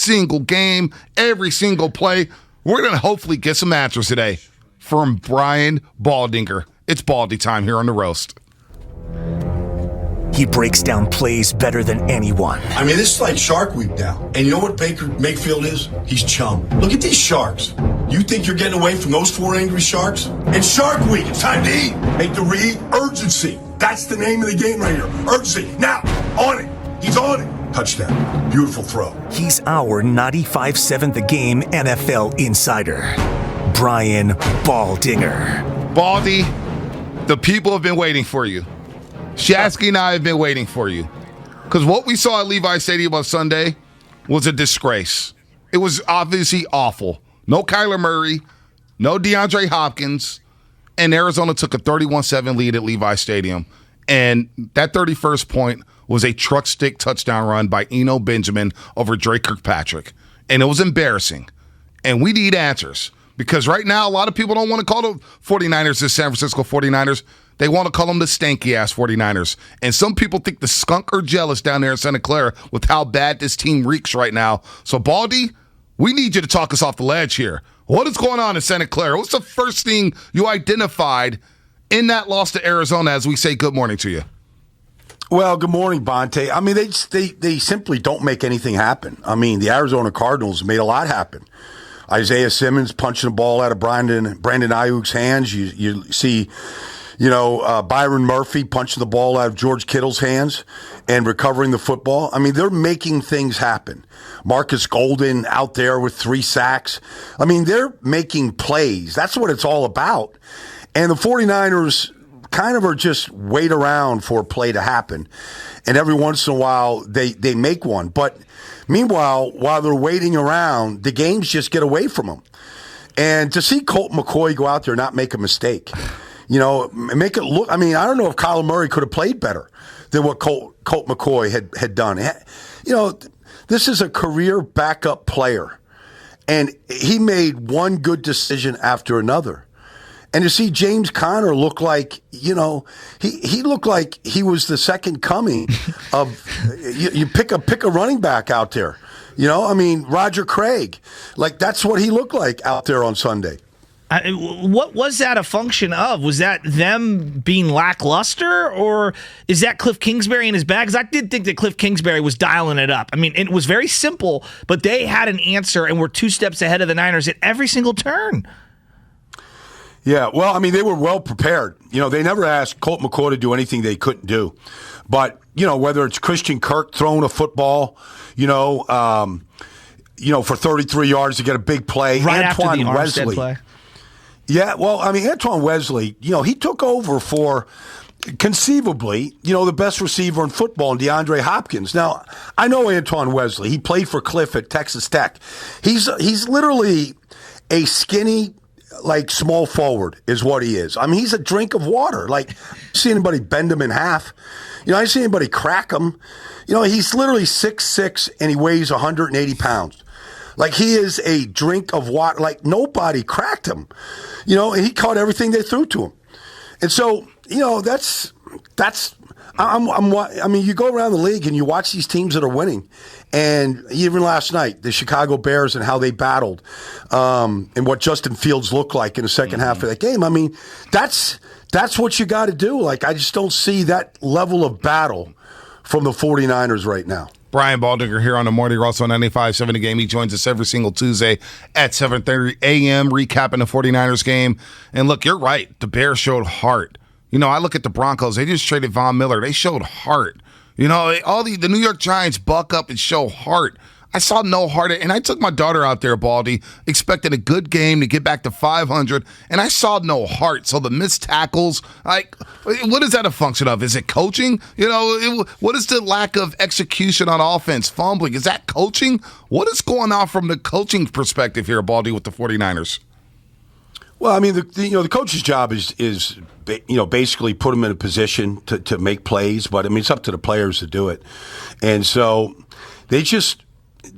single game, every single play. We're going to hopefully get some answers today from Brian Baldinger. It's Baldy time here on The Roast. He breaks down plays better than anyone. I mean, this is like Shark Week now. And you know what Baker Mayfield is? He's chum. Look at these sharks. You think you're getting away from those 4 angry sharks? It's Shark Week. It's time to eat. Make the read. Urgency. That's the name of the game right here. Urgency. Now, on it. He's on it. Touchdown. Beautiful throw. He's our 95.7 The Game NFL insider, Brian Baldinger. Baldy, the people have been waiting for you. Shasky and I have been waiting for you. Because what we saw at Levi Stadium on Sunday was a disgrace. It was obviously awful. No Kyler Murray, no DeAndre Hopkins, and Arizona took a 31-7 lead at Levi Stadium. And that 31st point was a truck stick touchdown run by Eno Benjamin over Drake Kirkpatrick. And it was embarrassing. And we need answers. Because right now, a lot of people don't want to call the 49ers the San Francisco 49ers. They want to call them the stanky-ass 49ers. And some people think the skunk are jealous down there in Santa Clara with how bad this team reeks right now. So, Baldy, we need you to talk us off the ledge here. What is going on in Santa Clara? What's the first thing you identified in that loss to Arizona as we say good morning to you? Well, good morning, Bonte. I mean, they simply don't make anything happen. I mean, the Arizona Cardinals made a lot happen. Isaiah Simmons punching the ball out of Brandon Ayuk's hands. You see, Byron Murphy punching the ball out of George Kittle's hands and recovering the football. I mean, they're making things happen. Marcus Golden out there with 3 sacks. I mean, they're making plays. That's what it's all about. And the 49ers kind of are just wait around for a play to happen. And every once in a while, they make one. But meanwhile, while they're waiting around, the games just get away from them. And to see Colt McCoy go out there and not make a mistake, make it look – I mean, I don't know if Kyler Murray could have played better than what Colt McCoy had done. This is a career backup player, and he made one good decision after another. And to see James Conner look like, he looked like he was the second coming of you pick a running back out there. Roger Craig. Like, that's what he looked like out there on Sunday. What was that a function of? Was that them being lackluster, or is that Cliff Kingsbury in his bag? Because I did think that Cliff Kingsbury was dialing it up. I mean, it was very simple, but they had an answer and were 2 steps ahead of the Niners at every single turn. Yeah, well, I mean, they were well prepared. They never asked Colt McCoy to do anything they couldn't do. But, whether it's Christian Kirk throwing a football, for 33 yards to get a big play. Right Antoine after the Wesley. Armstead play. Yeah, well, I mean, Antoine Wesley, he took over for conceivably, the best receiver in football, DeAndre Hopkins. Now, I know Antoine Wesley. He played for Cliff at Texas Tech. He's literally a skinny, small forward is what he is. I mean, he's a drink of water. Like, see anybody bend him in half? I see anybody crack him. He's literally 6'6", and he weighs 180 pounds. Like, he is a drink of water. Like, nobody cracked him. And he caught everything they threw to him. And so, that's I mean, you go around the league and you watch these teams that are winning. And even last night, the Chicago Bears and how they battled, and what Justin Fields looked like in the second half of that game. I mean, that's what you got to do. Like, I just don't see that level of battle from the 49ers right now. Brian Baldinger here on the morning. We're also on 95.7 The Game. He joins us every single Tuesday at 7:30 a.m. recapping the 49ers game. And look, you're right. The Bears showed heart. I look at the Broncos. They just traded Von Miller. They showed heart. All the New York Giants buck up and show heart. I saw no heart, and I took my daughter out there, Baldy, expecting a good game to get back to 500, and I saw no heart. So the missed tackles, what is that a function of? Is it coaching? What is the lack of execution on offense, fumbling? Is that coaching? What is going on from the coaching perspective here, Baldy, with the 49ers? Well, I mean, the coach's job is basically put them in a position to make plays, but I mean, it's up to the players to do it. And so they just,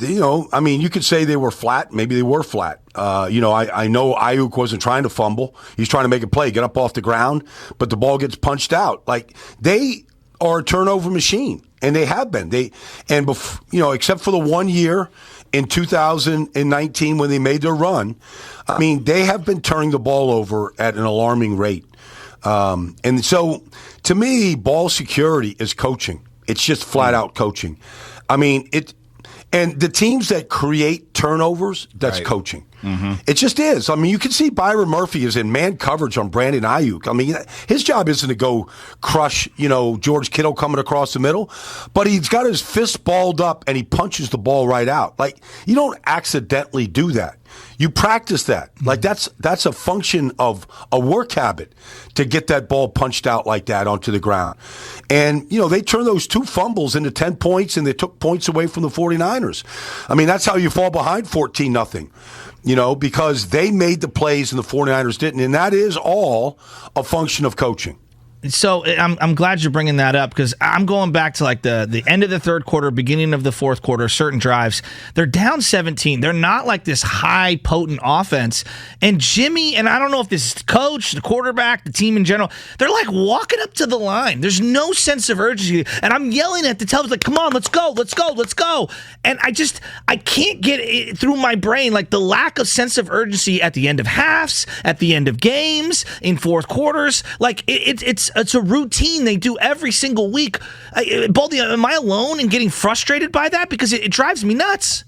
I mean, you could say they were flat. Maybe they were flat. I know Ayuk wasn't trying to fumble. He's trying to make a play, get up off the ground, but the ball gets punched out. Like, they are a turnover machine, and they have been. Except for the 1 year in 2019 when they made their run, I mean, they have been turning the ball over at an alarming rate. And so, to me, ball security is coaching. It's just flat out coaching. I mean, and the teams that create turnovers, that's coaching. Mm-hmm. It just is. I mean, you can see Byron Murphy is in man coverage on Brandon Ayuk. I mean, his job isn't to go crush, George Kittle coming across the middle, but he's got his fist balled up and he punches the ball right out. Like, you don't accidentally do that. You practice that. Like, that's a function of a work habit to get that ball punched out like that onto the ground. And, they turned those 2 fumbles into 10 points, and they took points away from the 49ers. I mean, that's how you fall behind 14-0, because they made the plays and the 49ers didn't. And that is all a function of coaching. So I'm glad you're bringing that up, because I'm going back to like the end of the third quarter, beginning of the fourth quarter, certain drives. They're down 17. They're not like this high, potent offense. And Jimmy, and I don't know if this is the coach, the quarterback, the team in general, they're like walking up to the line. There's no sense of urgency. And I'm yelling at the television, like, come on, let's go, let's go, let's go. And I can't get it through my brain, like the lack of sense of urgency at the end of halves, at the end of games, in fourth quarters. Like, it's a routine they do every single week. Baldy, am I alone in getting frustrated by that? Because it drives me nuts.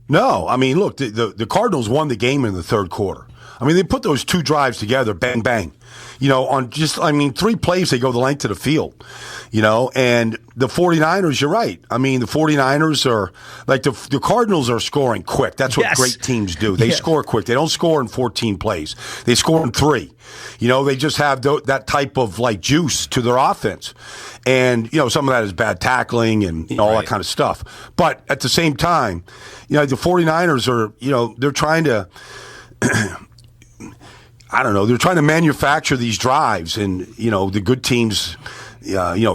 No, I mean, look, the Cardinals won the game in the third quarter. I mean, they put those 2 drives together, bang, bang. On 3 plays, they go the length of the field. And the 49ers, you're right. I mean, the 49ers are, like, the Cardinals are scoring quick. That's what great teams do. They score quick. They don't score in 14 plays. They score in 3. They just have that type of, like, juice to their offense. And, some of that is bad tackling and all that kind of stuff. But at the same time, the 49ers are, they're trying to I don't know. They're trying to manufacture these drives, and the good teams.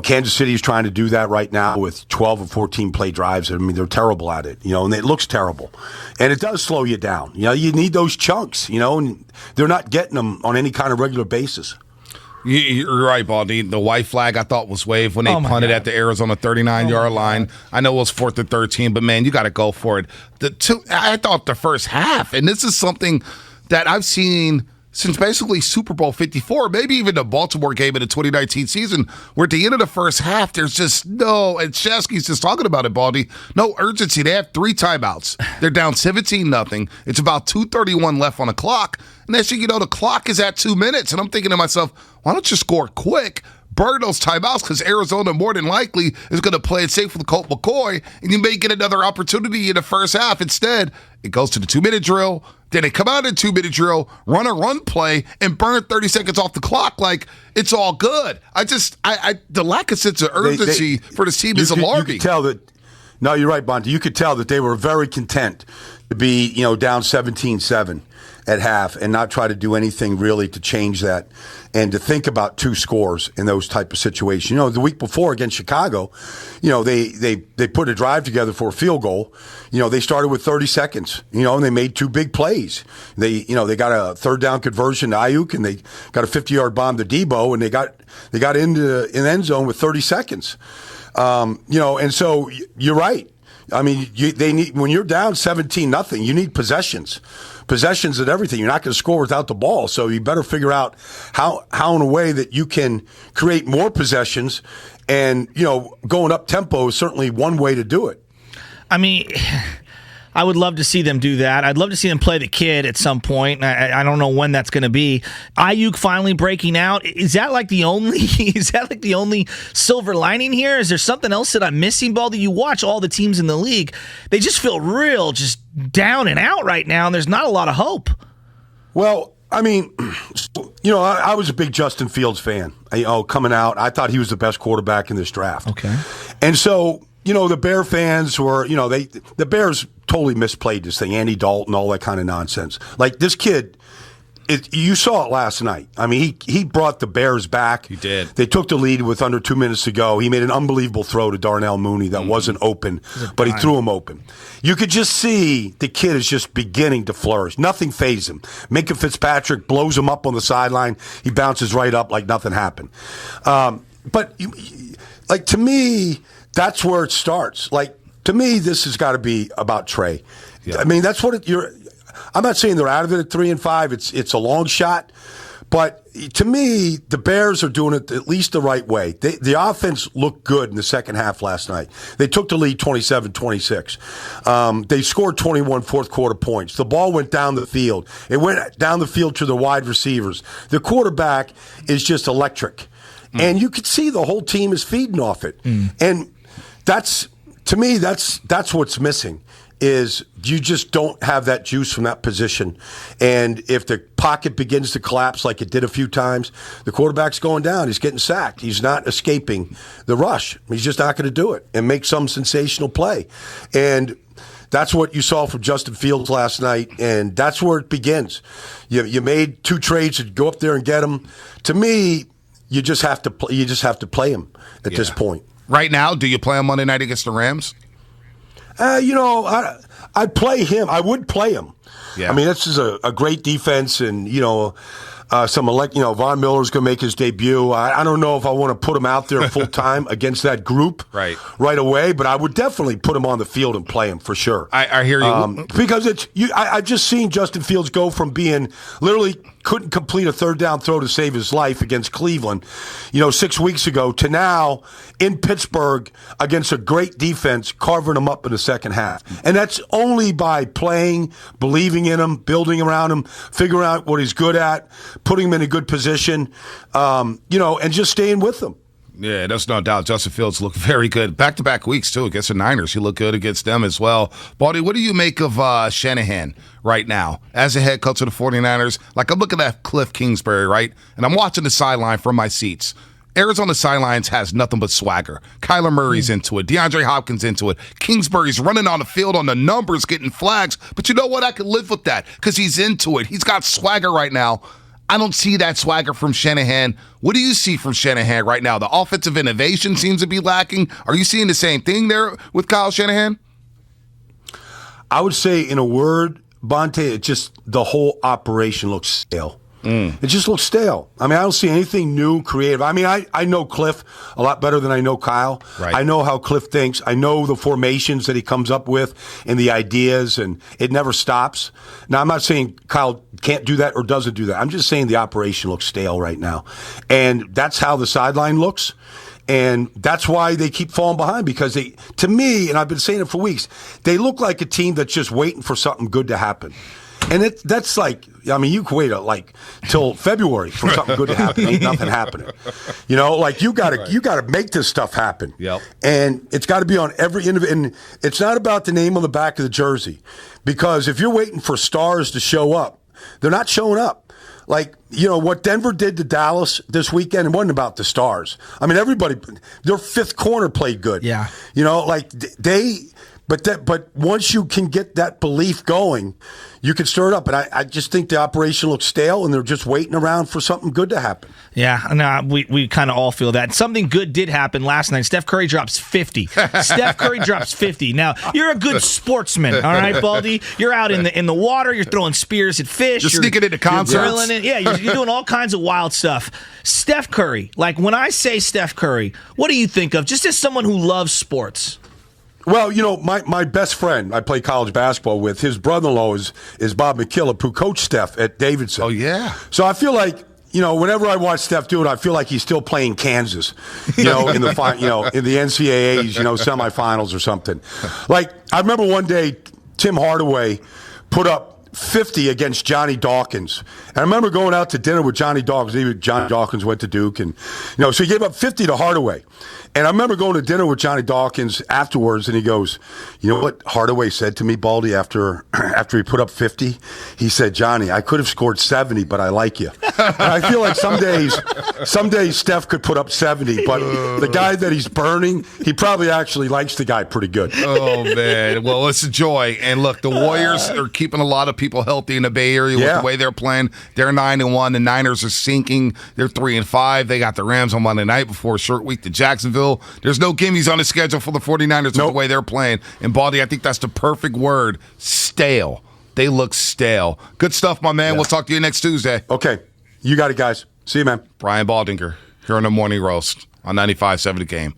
Kansas City is trying to do that right now with 12 or 14 play drives. I mean, they're terrible at it, and it looks terrible, and it does slow you down. You need those chunks, and they're not getting them on any kind of regular basis. You're right, Baldy. The white flag I thought was waved when they punted at the Arizona 39-yard line. I know it was 4th and 13, but man, you got to go for it. I thought the first half, and this is something that I've seen since basically Super Bowl 54, maybe even the Baltimore game in the 2019 season, where at the end of the first half, there's just no, and Shasky's just talking about it, Baldy, no urgency. They have 3 timeouts. They're down 17-0. It's about 2:31 left on the clock. And next thing you know, the clock is at 2 minutes. And I'm thinking to myself, why don't you score quick? Burn those timeouts, because Arizona more than likely is going to play it safe with Colt McCoy, and you may get another opportunity in the first half. Instead, it goes to the 2-minute drill. Then they come out in 2-minute drill, run a run play, and burn 30 seconds off the clock like it's all good. The lack of sense of urgency for this team is alarming. You could tell that. No, you're right, Bonte. You could tell that they were very content to be, down 17-7 at half and not try to do anything really to change that, and to think about 2 scores in those type of situations. The week before against Chicago, they put a drive together for a field goal. They started with 30 seconds, and they made 2 big plays. They got a 3rd down conversion to Ayuk, and they got a 50-yard bomb to Debo, and they got into an end zone with 30 seconds. And so you're right. I mean, they need, when you're down 17-0, you need possessions and everything. You're not going to score without the ball, so you better figure out how in a way that you can create more possessions. And going up tempo is certainly one way to do it. I mean, I would love to see them do that. I'd love to see them play the kid at some point. I don't know when that's going to be. Ayuk finally breaking out. Is that like the only silver lining here? Is there something else that I'm missing, Baldy? You watch all the teams in the league. They just feel real just down and out right now, and there's not a lot of hope. Well, I mean, I was a big Justin Fields fan. Coming out, I thought he was the best quarterback in this draft. Okay. And so, the Bear fans were, the Bears totally misplayed this thing, Andy Dalton, all that kind of nonsense. Like, this kid, you saw it last night. I mean, he brought the Bears back. He did. They took the lead with under 2 minutes to go. He made an unbelievable throw to Darnell Mooney that wasn't open, but he threw him open. You could just see the kid is just beginning to flourish. Nothing fazed him. Minka Fitzpatrick blows him up on the sideline. He bounces right up like nothing happened. But, to me, that's where it starts. Like, To me, this has got to be about Trey. Yeah. I mean, that's what you're. I'm not saying they're out of it at 3-5. It's a long shot, but to me, the Bears are doing it at least the right way. The offense looked good in the second half last night. They took the lead 27-26. They scored 21 fourth-quarter points. The ball went down the field. It went down the field to the wide receivers. The quarterback is just electric. And you could see the whole team is feeding off it. And to me, that's what's missing. Is you just don't have that juice from that position. And if the pocket begins to collapse like it did a few times, the quarterback's going down. He's getting sacked. He's not escaping the rush. He's just not going to do it and make some sensational play. And that's what you saw from Justin Fields last night, and that's where it begins. You made 2 trades to go up there and get him. To me, you just have to play him at this point. Right now, do you play him Monday night against the Rams? I'd play him. I would play him. Yeah. I mean, this is a great defense, and Von Miller's going to make his debut. I don't know if I want to put him out there full time against that group right away, but I would definitely put him on the field and play him for sure. I hear you because I've just seen Justin Fields go from being literally couldn't complete a third down throw to save his life against Cleveland, 6 weeks ago, to now in Pittsburgh against a great defense, carving him up in the second half. And that's only by playing, believing in him, building around him, figuring out what he's good at, putting him in a good position, and just staying with him. Yeah, there's no doubt. Justin Fields looked very good. Back-to-back weeks, too, against the Niners. He looked good against them as well. Baldy, what do you make of Shanahan right now as a head coach of the 49ers? Like, I'm looking at Cliff Kingsbury, right? And I'm watching the sideline from my seats. Arizona sidelines has nothing but swagger. Kyler Murray's into it. DeAndre Hopkins into it. Kingsbury's running on the field on the numbers, getting flags. But you know what? I can live with that because he's into it. He's got swagger right now. I don't see that swagger from Shanahan. What do you see from Shanahan right now? The offensive innovation seems to be lacking. Are you seeing the same thing there with Kyle Shanahan? I would say, in a word, Bonte, the whole operation looks stale. It just looks stale. I mean, I don't see anything new, creative. I mean, I know Cliff a lot better than I know Kyle. Right. I know how Cliff thinks. I know the formations that he comes up with and the ideas, and it never stops. Now, I'm not saying Kyle can't do that or doesn't do that. I'm just saying the operation looks stale right now. And that's how the sideline looks. And that's why they keep falling behind, because to me, and I've been saying it for weeks, they look like a team that's just waiting for something good to happen. And that's like, I mean, you can wait till February for something good to happen. Ain't nothing happening. You gotta make this stuff happen. Yep. And it's got to be on every and it's not about the name on the back of the jersey, because if you're waiting for stars to show up, they're not showing up. Like, what Denver did to Dallas this weekend, it wasn't about the stars. I mean, their fifth corner played good. Yeah. But once you can get that belief going, you can stir it up. And I just think the operation looks stale, and they're just waiting around for something good to happen. Yeah, no, we kind of all feel that. Something good did happen last night. Steph Curry drops 50. Steph Curry drops 50. Now, you're a good sportsman, all right, Baldy? You're out in the water. You're throwing spears at fish. You're sneaking into concerts. You're drilling it. Yeah, you're doing all kinds of wild stuff. Steph Curry, like when I say Steph Curry, what do you think of, just as someone who loves sports? Well, my best friend I play college basketball with, his brother-in-law is Bob McKillop, who coached Steph at Davidson. Oh, yeah. So I feel like, whenever I watch Steph do it, I feel like he's still playing Kansas, in the in the NCAAs, semifinals or something. Like, I remember one day Tim Hardaway put up 50 against Johnny Dawkins. And I remember going out to dinner with Johnny Dawkins. Johnny Dawkins went to Duke, and so he gave up 50 to Hardaway. And I remember going to dinner with Johnny Dawkins afterwards, and he goes, "You know what Hardaway said to me, Baldy, after he put up 50? He said, 'Johnny, I could have scored 70, but I like you.'" And I feel like some days Steph could put up 70, but the guy that he's burning, he probably actually likes the guy pretty good. Oh, man. Well, it's a joy. And look, the Warriors are keeping a lot of people healthy in the Bay Area with the way they're playing. They're 9-1. The Niners are sinking. They're 3-5. They got the Rams on Monday night before a short week to Jacksonville. There's no gimmies on the schedule for the 49ers with the way they're playing. And, Baldy, I think that's the perfect word, stale. They look stale. Good stuff, my man. Yeah. We'll talk to you next Tuesday. Okay. You got it, guys. See you, man. Brian Baldinger here on the Morning Roast on 95.7 The Game.